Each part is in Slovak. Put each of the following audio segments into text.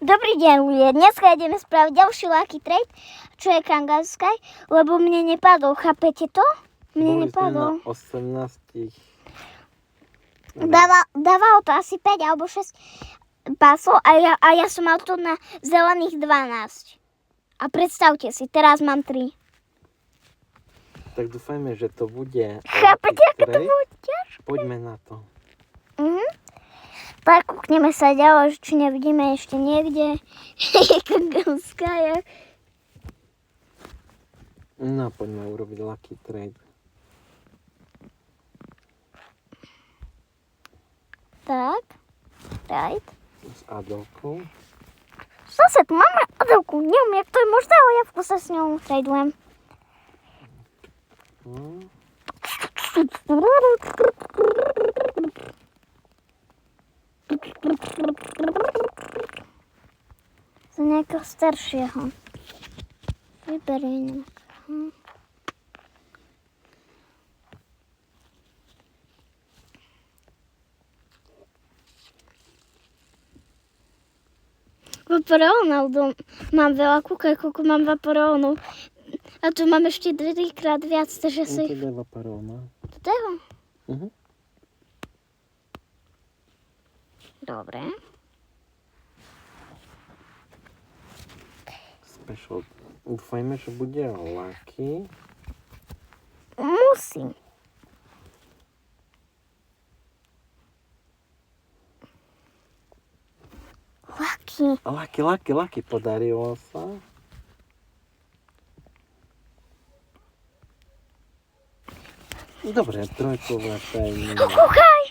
Dobrý deň, ľudia. Dneska ideme spraviť ďalší Lucky Trade, čo je Kangaroo Sky, lebo mne nepadol, chápete to? Mne nepadol. Boli sme na 18. Dávalo to asi 5 alebo 6 pásov a ja som mal tu na zelených 12. A predstavte si, teraz mám 3. Tak dúfajme, že to bude. Chápete, aké to bude ťažké? Poďme na to. Tak kúkneme sa ďalej, či nevidíme ešte niekde. Kangaroo Sky. No, poďme urobiť Lucky Trade. Tak. Right. S Adolkou. Zase tu máme Adelku. Neviem, jak to je možné, ale ja v kuse s ňou tradujem. Z nejakého staršieho. Vyberie nejakého. Vaporeónov mám veľa, kúkaj, koľko mám vaporeónov. A tu mám ešte 3-krát viac, takže si... To je vaporeóna. Toto je ho? Dobre. Special. Dúfajme, že bude Lucky. Musím. Lucky. Podarilo sa. Dobre, trojková tajná. Kúkaj!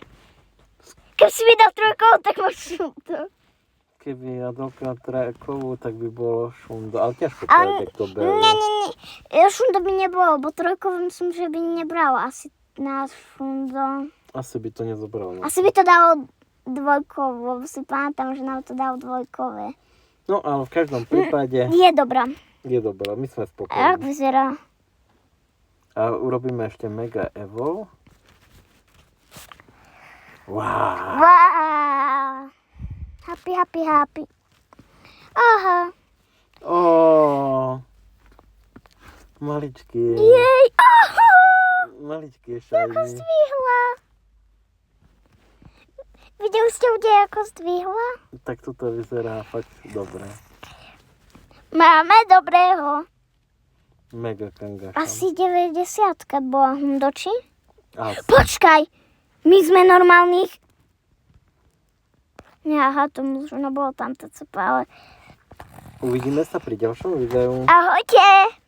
Keď si mi dal trojkovú, tak máš šundo. Keby Adolka trojkovú, tak by bolo šundo. Ale ťažko povedať, kto bol. Nie. Šundo by nebolo, bo trojkovú myslím, že by nebral asi na šundo. Asi by to nezobral. Asi by to dalo dvojkovú, lebo si pamätám, že nám to dalo dvojkové. No, ale v každom prípade Je dobrá. je dobrá. My sme A jak spokojní. vyzerá? A urobíme ešte Mega Evo. Wow. Wow. Happy. Aha. Maličký. Jej. Aha. Maličký Ako šajný. zdvihla. Videli ste kde, ako zdvihla? Tak toto vyzerá fakt dobre. Máme dobrého. Mega kangaša. Asi 90 bola hundoči. Asi. Počkaj, my sme normálnych. Aha, to možno bolo tamto cepa, ale... Uvidíme sa pri ďalšom videu. Ahojte!